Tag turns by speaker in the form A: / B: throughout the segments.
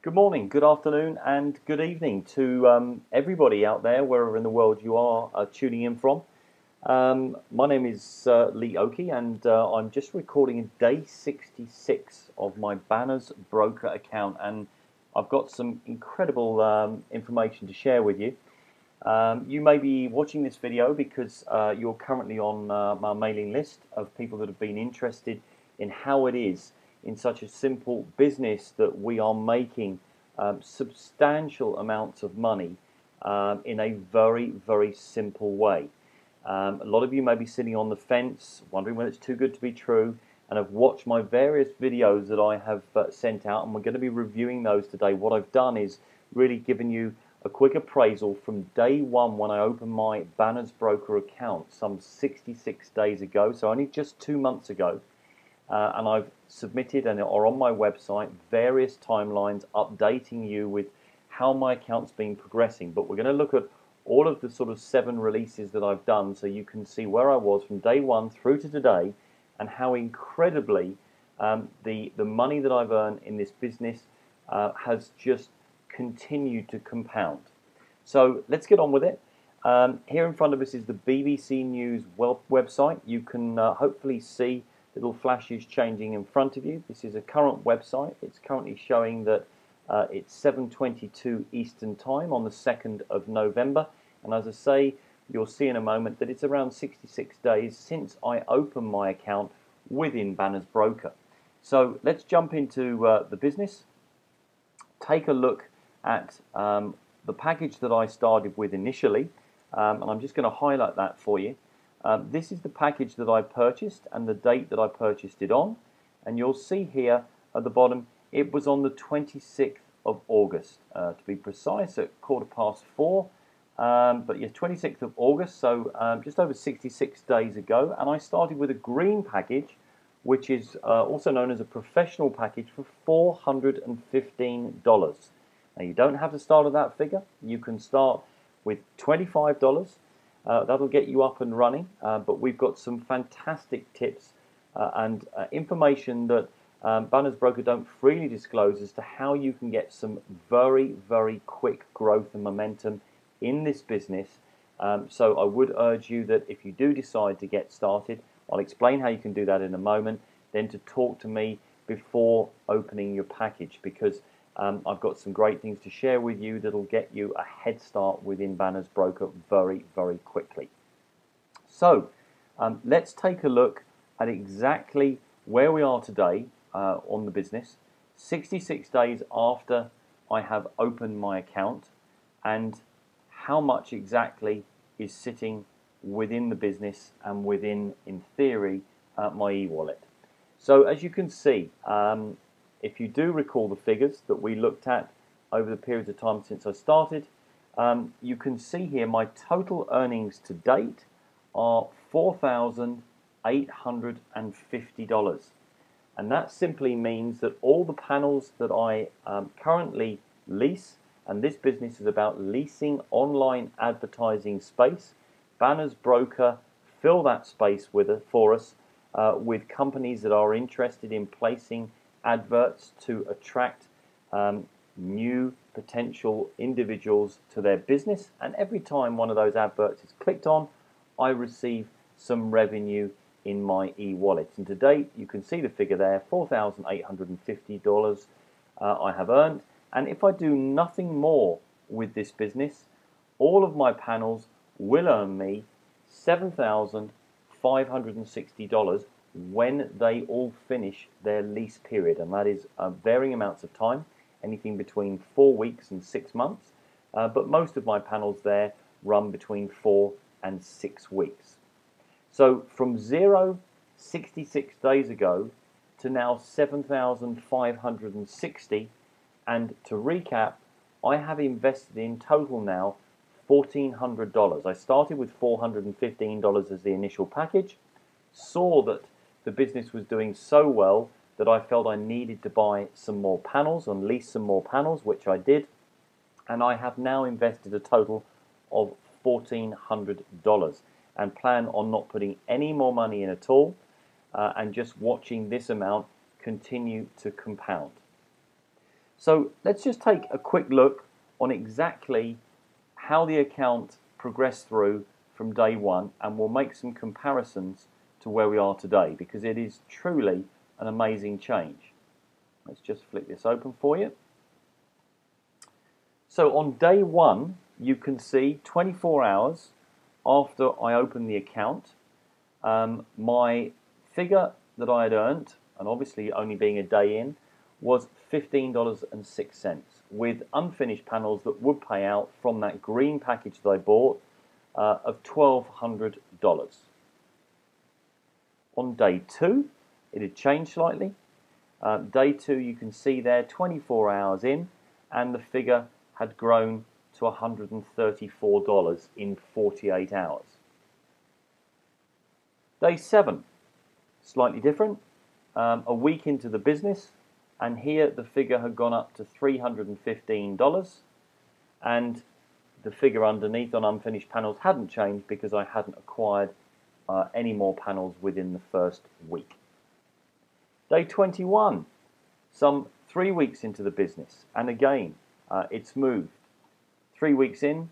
A: Good morning, good afternoon, and good evening to everybody out there, wherever in the world you are tuning in from. My name is Lee Oakey, and I'm just recording day 66 of my Banners Broker account, and I've got some incredible information to share with you. You may be watching this video because you're currently on my mailing list of people that have been interested in how it is in such a simple business that we are making substantial amounts of money in a very, very simple way. A lot of you may be sitting on the fence, wondering whether it's too good to be true, and have watched my various videos that I have sent out, and we're going to be reviewing those today. What I've done is really given you a quick appraisal from day one when I opened my Banners Broker account some 66 days ago, so only just 2 months ago. And I've submitted and are on my website various timelines updating you with how my account's been progressing. But we're going to look at all of the sort of 7 releases that I've done so you can see where I was from day one through to today and how incredibly the money that I've earned in this business has just continued to compound. So let's get on with it. Here in front of us is the BBC News website. You can hopefully see little flashes changing in front of you. This is a current website. It's currently showing that it's 7:22 Eastern Time on the 2nd of November. And as I say, you'll see in a moment that it's around 66 days since I opened my account within Banners Broker. So let's jump into the business. Take a look at the package that I started with initially, and I'm just going to highlight that for you. This is the package that I purchased and the date that I purchased it on, and you'll see here at the bottom it was on the 26th of August, to be precise, at 4:15. But yes, 26th of August, so just over 66 days ago, and I started with a green package, which is also known as a professional package, for $415. Now, you don't have to start at that figure. You can start with $25. That'll get you up and running, but we've got some fantastic tips and information that Banners Broker don't freely disclose as to how you can get some very, very quick growth and momentum in this business. So I would urge you that if you do decide to get started, I'll explain how you can do that in a moment, then to talk to me before opening your package, because I've got some great things to share with you that'll get you a head start within Banners Broker very, very quickly. So let's take a look at exactly where we are today on the business, 66 days after I have opened my account, and how much exactly is sitting within the business and within, in theory, my e-wallet. So as you can see, if you do recall the figures that we looked at over the periods of time since I started, you can see here my total earnings to date are $4,850. And that simply means that all the panels that I currently lease, and this business is about leasing online advertising space, Banners Broker fill that space for us with companies that are interested in placing adverts to attract new potential individuals to their business, and every time one of those adverts is clicked on, I receive some revenue in my e-wallet. And to date, you can see the figure there, $4,850 I have earned. And if I do nothing more with this business, all of my panels will earn me $7,560 when they all finish their lease period, and that is varying amounts of time, anything between 4 weeks and 6 months, but most of my panels there run between 4 and 6 weeks. So from 66 days ago to now 7,560, and to recap, I have invested in total now $1,400. I started with $415 as the initial package, saw that the business was doing so well that I felt I needed to buy some more panels and lease some more panels, which I did, and I have now invested a total of $1,400 and plan on not putting any more money in at all and just watching this amount continue to compound. So let's just take a quick look on exactly how the account progressed through from day one, and we'll make some comparisons to where we are today, because it is truly an amazing change. Let's just flick this open for you. So on day one, you can see 24 hours after I opened the account, my figure that I had earned, and obviously only being a day in, was $15.06, with unfinished panels that would pay out from that green package that I bought of $1,200. On day two, it had changed slightly. Day two, you can see there, 24 hours in, and the figure had grown to $134 in 48 hours. Day seven, slightly different. A week into the business, and here the figure had gone up to $315, and the figure underneath on unfinished panels hadn't changed because I hadn't acquired any more panels within the first week. Day 21, some 3 weeks into the business, and again it's moved. 3 weeks in,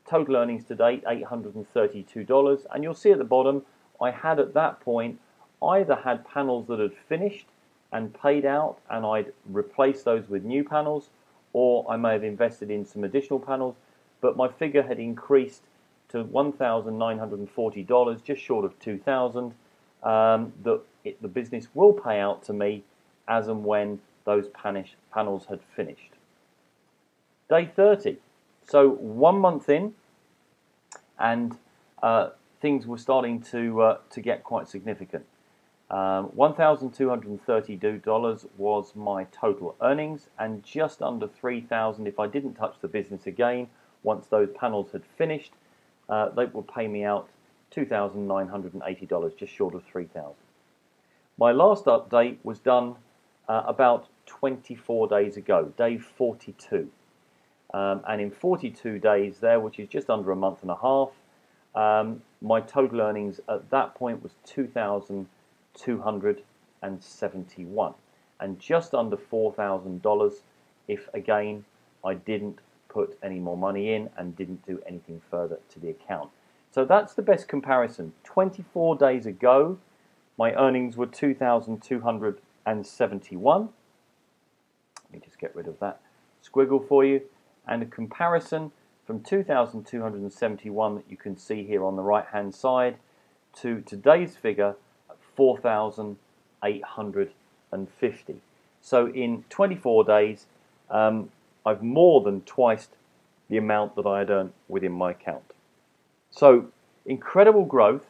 A: total earnings to date $832, and you'll see at the bottom I had at that point either had panels that had finished and paid out and I'd replaced those with new panels, or I may have invested in some additional panels, but my figure had increased to $1,940, just short of $2,000, the business will pay out to me as and when those panels had finished. Day 30, so 1 month in, and things were starting to get quite significant. $1,232 was my total earnings, and just under $3,000 if I didn't touch the business again. Once those panels had finished, they would pay me out $2,980, just short of $3,000. My last update was done about 24 days ago, day 42. And in 42 days there, which is just under a month and a half, my total earnings at that point was $2,271, and just under $4,000 if again I didn't put any more money in and didn't do anything further to the account. So that's the best comparison. 24 days ago my earnings were $2,271. Let me just get rid of that squiggle for you, and a comparison from 2,271 that you can see here on the right hand side to today's figure, 4,850. So in 24 days, I've more than twice the amount that I had earned within my account. So incredible growth.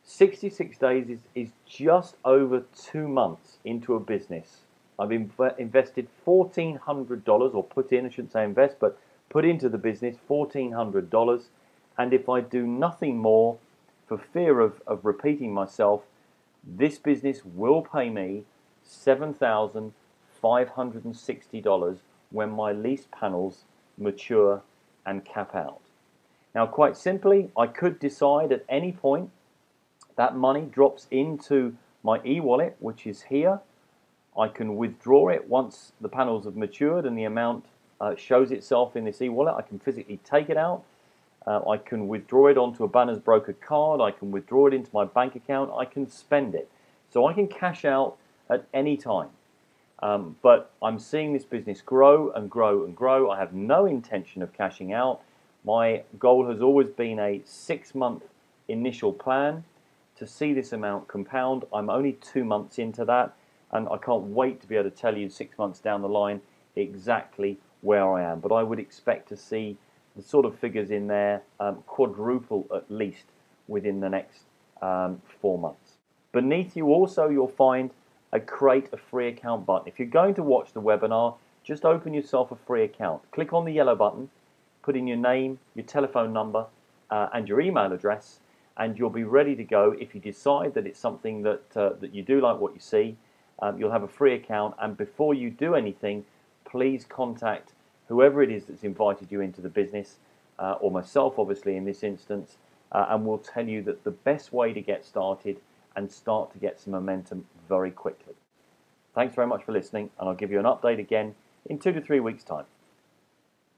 A: 66 days is just over 2 months into a business. I've invested $1,400, or put in, I shouldn't say invest, but put into the business $1,400, and if I do nothing more for fear of repeating myself, this business will pay me $7,560 when my lease panels mature and cap out. Now, quite simply, I could decide at any point that money drops into my e-wallet, which is here. I can withdraw it once the panels have matured and the amount shows itself in this e-wallet. I can physically take it out. I can withdraw it onto a Banners broker card. I can withdraw it into my bank account. I can spend it. So I can cash out at any time. But I'm seeing this business grow and grow and grow. I have no intention of cashing out. My goal has always been a 6-month initial plan to see this amount compound. I'm only 2 months into that, and I can't wait to be able to tell you 6 months down the line exactly where I am. But I would expect to see the sort of figures in there quadruple at least within the next 4 months. Beneath you also you'll find a create a free account button. If you're going to watch the webinar, just open yourself a free account. Click on the yellow button, put in your name, your telephone number and your email address, and you'll be ready to go. If you decide that it's something that you do like what you see, you'll have a free account, and before you do anything, please contact whoever it is that's invited you into the business, or myself obviously in this instance, and we'll tell you that the best way to get started and start to get some momentum very quickly. Thanks very much for listening, and I'll give you an update again in 2 to 3 weeks' time.